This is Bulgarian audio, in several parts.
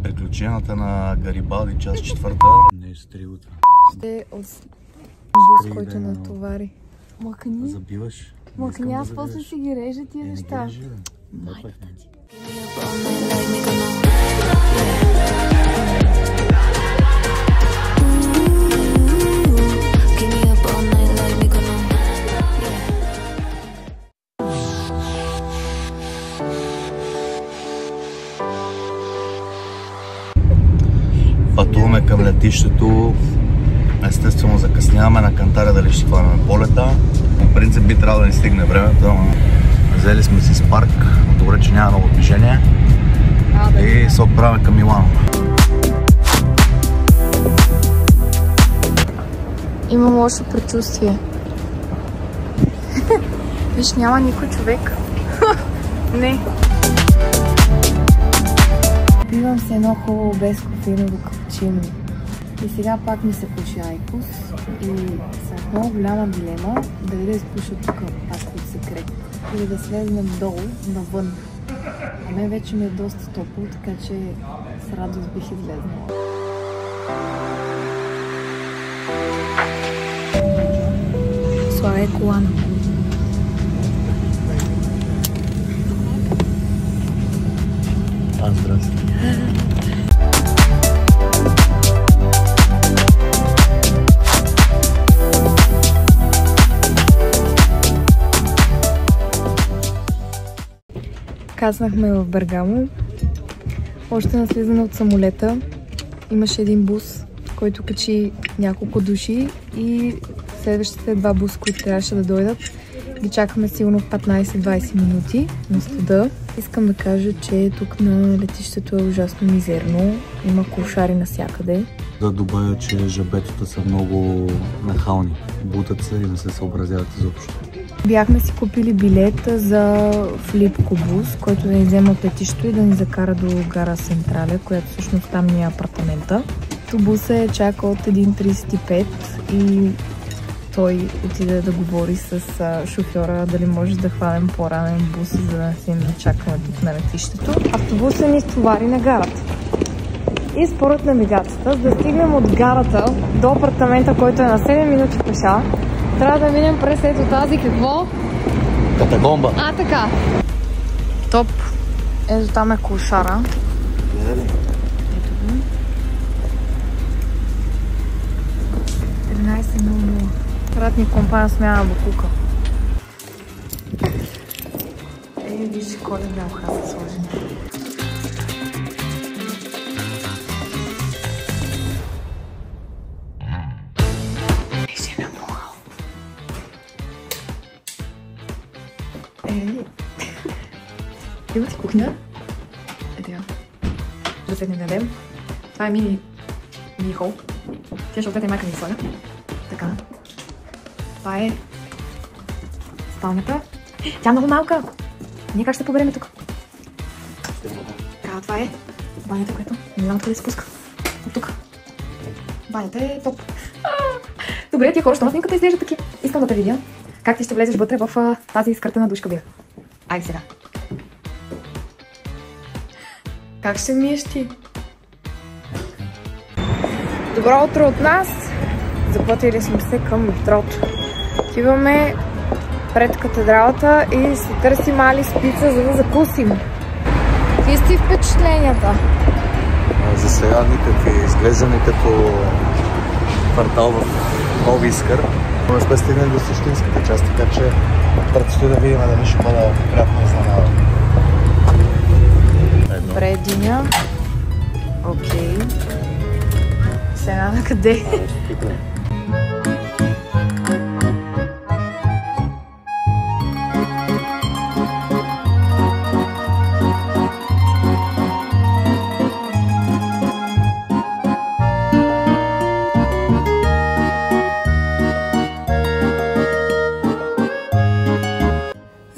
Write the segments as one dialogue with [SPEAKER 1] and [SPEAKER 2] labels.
[SPEAKER 1] Приключенията на Гарибалди, част 4. Не, с 3 утра.
[SPEAKER 2] Ще от бус, който натовари. Мъкни.
[SPEAKER 1] Забиваш?
[SPEAKER 2] Мъкни, аз после си ги режа тия неща.
[SPEAKER 1] Майката ти. Пътуваме към летището. Естествено закъсняваме на кантаря дали ще хванем полета. В принцип би трябвало да ни стигне времето, но взели сме си с парк. Добре, че няма много движение. И се отправяме към Милано.
[SPEAKER 2] Имам лошо предчувствие. Виж, няма никой човек. Не. Пивам се едно хубаво без кофеиново капучино. И сега пак ми се пуши айкос. И с много голяма дилема дали да изпуша тук паскот секрет или да слезнем долу навън. А мен вече ми е доста топло, така че с радост бих излезнала. Слагай колана.
[SPEAKER 1] Здрасти.
[SPEAKER 2] Кацнахме в Бергамо. Още на слизане от самолета имаше един бус, който качи няколко души и следващите два буса, които трябваше да дойдат, ги чакаме сигурно 15-20 минути на студа. Искам да кажа, че тук на летището е ужасно мизерно. Има клошари навсякъде.
[SPEAKER 1] Да добавя, че жабетата са много нахални. Бутат се и не се съобразяват изобщо.
[SPEAKER 2] Бяхме си купили билет за Флипко бус, който да ни взема от летището и да ни закара до гара Сентраля, която всъщност там ни е апартамента. Бусът е чака от 1:35 и той отиде да говори с шофьора дали може да хванем по-ранен бус, за да си не чакаме тук на летището. Автобусът ни стовари на гарата. И според навигацията, за да стигнем от гарата до апартамента, който е на 7 минути пеша, трябва да минем през ето тази какво?
[SPEAKER 1] Катакомба.
[SPEAKER 2] А, така. Топ. Ето там е клошара. Ето го. 13:00. Ратни компания смяна букука. Виж коледна уха са сложени. Има си кухня. Ето я. Да седнем да ядем. Това е мини хол. Тя ще ответе майка ми слага. Така. Това е спалнята. Тя е много малка. Ние как ще побереме тук? Така, това е банята, която не знам откъде се спуска. От тук. Банята е топ. Добре, тия хора, що на снимката изглеждат такива. Искам да те видя. Как ти ще влезеш вътре в тази скъртена душка бия. Айде сега. Как ще миеш ти? Добро утро от нас! Заплатили сме се към метрото. Отиваме пред катедралата и се търси мали спица, за да закусим. Какви сте впечатленията?
[SPEAKER 1] За сега никакви. Изглежда ни като квартал в Нови Искър. Не сме стигнали до същинската част, така че предстои да видим дали ще бъда приятно изненада.
[SPEAKER 2] Добре, Диня. Окей. Сега на къде?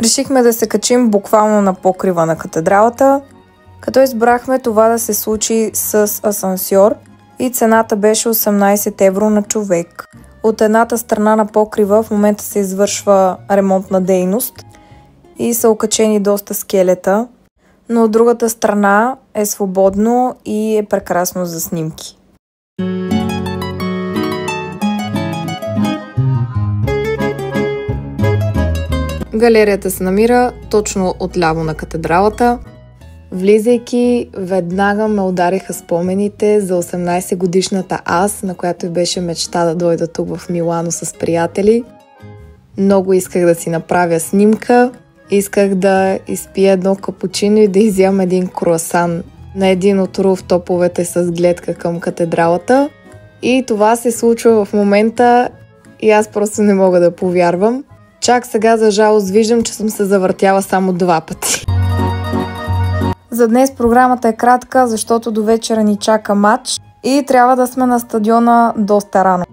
[SPEAKER 2] Решихме да се качим буквално на покрива на катедралата, като избрахме това да се случи с асансьор и цената беше 18 евро на човек. От едната страна на покрива в момента се извършва ремонтна дейност и са окачени доста скелета, но от другата страна е свободно и е прекрасно за снимки. Галерията се намира точно отляво на катедралата. Влизайки, веднага ме удариха спомените за 18-годишната аз, на която беше мечта да дойда тук в Милано с приятели. Много исках да си направя снимка, исках да изпия едно капучино и да изям един круасан на един от руфтоповете с гледка към катедралата. И това се случва в момента и аз просто не мога да повярвам. Чак сега, за жалост, виждам, че съм се завъртяла само 2 пъти. За днес програмата е кратка, защото до вечера ни чака матч и трябва да сме на стадиона доста рано.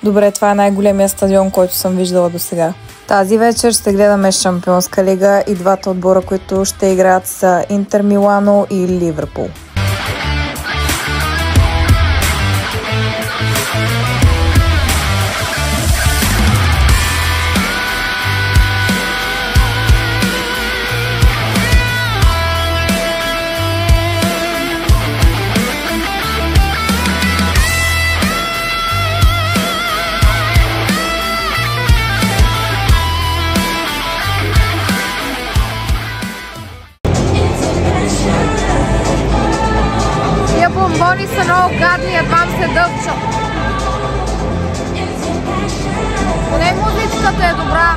[SPEAKER 2] Добре, това е най-големия стадион, който съм виждала до сега. Тази вечер ще гледаме Шампионска лига и двата отбора, които ще играят, са Интер Милано и Ливърпул.
[SPEAKER 3] Бомбони са много гадни, едвам се дъвчат. Поне музичката е добра.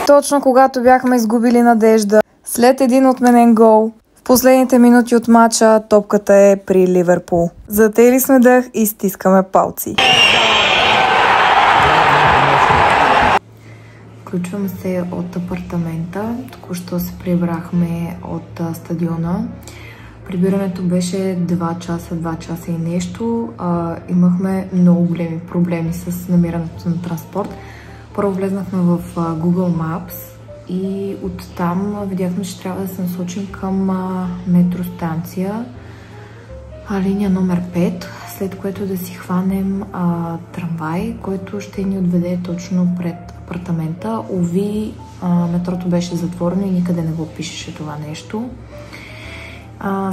[SPEAKER 2] Точно когато бяхме изгубили надежда, след един отменен гол, в последните минути от матча топката е при Ливърпул. Затейли сме дъх и стискаме палци. Включвам се от апартамента. Току-що се прибрахме от стадиона. Прибирането беше 2 часа и нещо. Имахме много големи проблеми с намирането на транспорт. Първо влезнахме в Google Maps и оттам видяхме, че трябва да се насочим към метростанция, линия номер 5, след което да си хванем трамвай, който ще ни отведе точно пред апартамента. Уви, метрото беше затворено и никъде не го пишеше това нещо.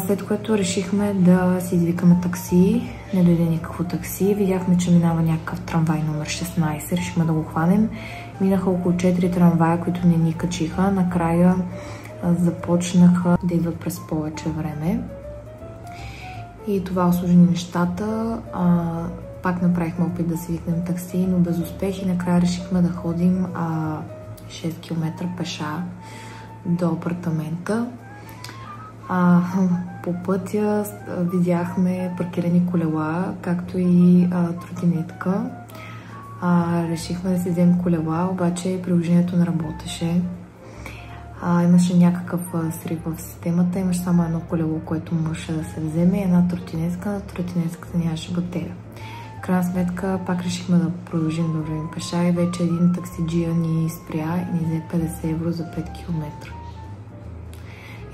[SPEAKER 2] След което решихме да си извикаме такси. Не дойде никакво такси. Видяхме, че минава някакъв трамвай номер 16. Решихме да го хванем. Минаха около 4 трамвая, които не ни качиха. Накрая започнаха да идват през повече време. И това осложни нещата. Пак направихме опит да си викнем такси, но без успех, и накрая решихме да ходим 6 км пеша до апартамента. По пътя видяхме паркирани колела, както и тротинетка. Решихме да си вземем колела, обаче приложението не работеше. Имаше някакъв срив в системата, имаше само едно колело, което можеше да се вземе, и една тротинетка. Тротинетката нямаше батерия. В крайна сметка пак решихме да продължим да вървим пеша и вече един таксиджия ни спря и ни взе 50 евро за 5 км.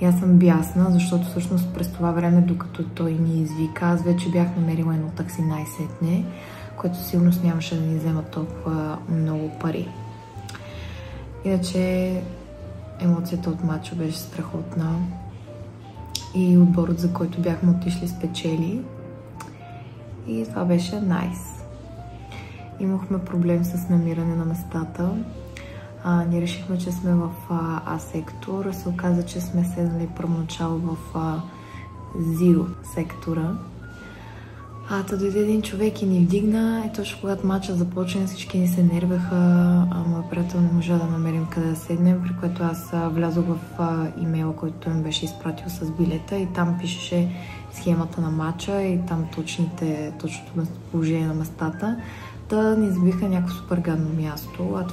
[SPEAKER 2] И аз съм бясна, защото всъщност през това време, докато той ни извика, аз вече бях намерила едно такси най-сетне, което сигурно нямаше да ни взема толкова много пари. Иначе емоцията от матча беше страхотна. и отборът, за който бяхме отишли, спечели. И това беше найс. Имахме проблем с намиране на местата. Ние решихме, че сме в А сектор. Се оказа, че сме седнали първоначало в Zero сектора. Та дойде един човек и ни вдигна и точно когато матча започна, всички ни се нервяха. Моят приятел не можа да намерим къде да седнем, при което аз влязох в имейла, който той ми беше изпратил с билета и там пишеше схемата на матча и там точното местоположение на местата. Та ни избиха някакво супер гадно място,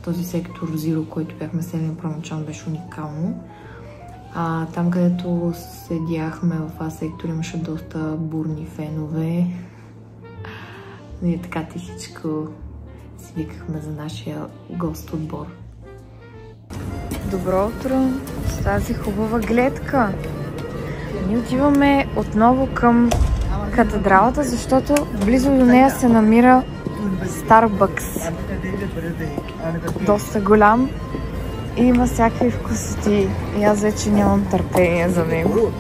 [SPEAKER 2] този сектор Zero, който бяхме седнали първоначално, беше уникално. Там, където седяхме в А сектор, имаше доста бурни фенове. Ние така тихичко си викахме за нашия гост отбор. Добро утро с тази хубава гледка. Ние отиваме отново към катедралата, защото близо до нея се намира Starbucks. Доста голям и има всякакви вкусоти. И аз вече нямам търпение за него.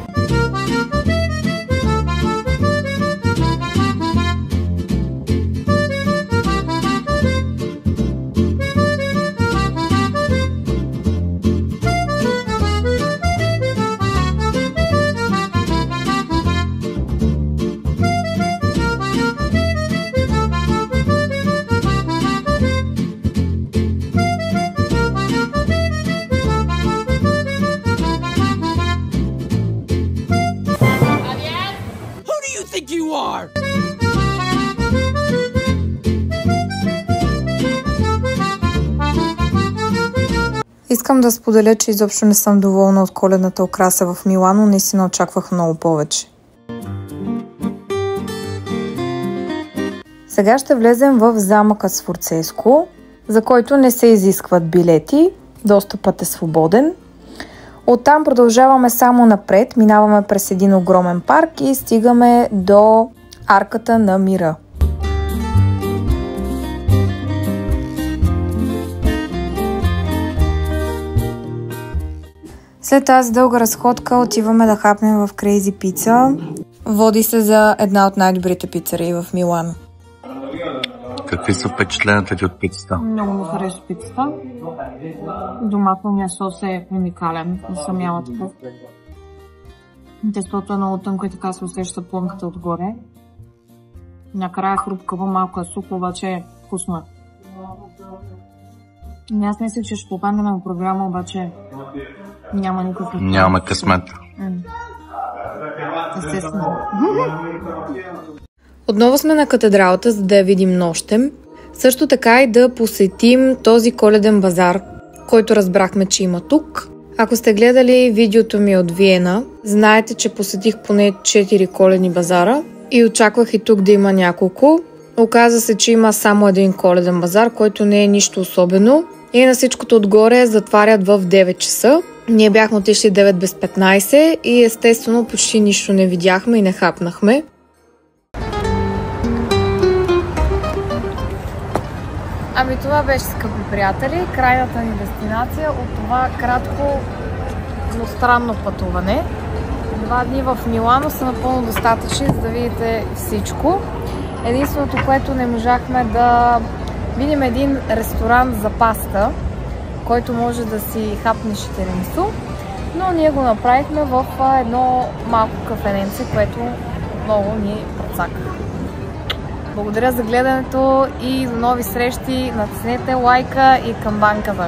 [SPEAKER 2] Искам да споделя, че изобщо не съм доволна от коледната украса в Милано. Наистина очаквах много повече. Сега ще влезем в замъка Сфорцеско, за който не се изискват билети. Достъпът е свободен. Оттам продължаваме само напред, минаваме през един огромен парк и стигаме до арката на мира. След тази дълга разходка отиваме да хапнем в Crazy Pizza. Води се за една от най-добрите пицарии в Милано.
[SPEAKER 1] Какви са впечатленията ти от пицата?
[SPEAKER 4] Много ми хареса пицата. Доматният сос е уникален. Не съм яла такъв. Тестото е много тънко и така се усеща плънката отгоре. Накрая хрупкава, малко е сухо, обаче е вкусно. Аз мисля, че ще попаднем в програма, обаче няма никакъв.
[SPEAKER 1] Нямаме късмет.
[SPEAKER 4] Естествено.
[SPEAKER 2] Отново сме на катедралата, за да я видим нощем. Също така и да посетим този коледен базар, който разбрахме, че има тук. Ако сте гледали видеото ми от Виена, знаете, че посетих поне 4 коледни базара и очаквах и тук да има няколко. Оказа се, че има само един коледен базар, който не е нищо особено. И на всичкото отгоре затварят в 9 часа. Ние бяхме отишли 9 без 15 и естествено почти нищо не видяхме и не хапнахме. Ами това беше, скъпи приятели, крайната ни дестинация от това кратко, но странно пътуване. 2 дни в Милано са напълно достатъчни, за да видите всичко. Единственото, което не можахме да видим, един ресторант за паста, който може да си хапнеш тирамису, но ние го направихме в едно малко кафененце, което много ни процака. Благодаря за гледането и до нови срещи. Натиснете лайка и камбанката.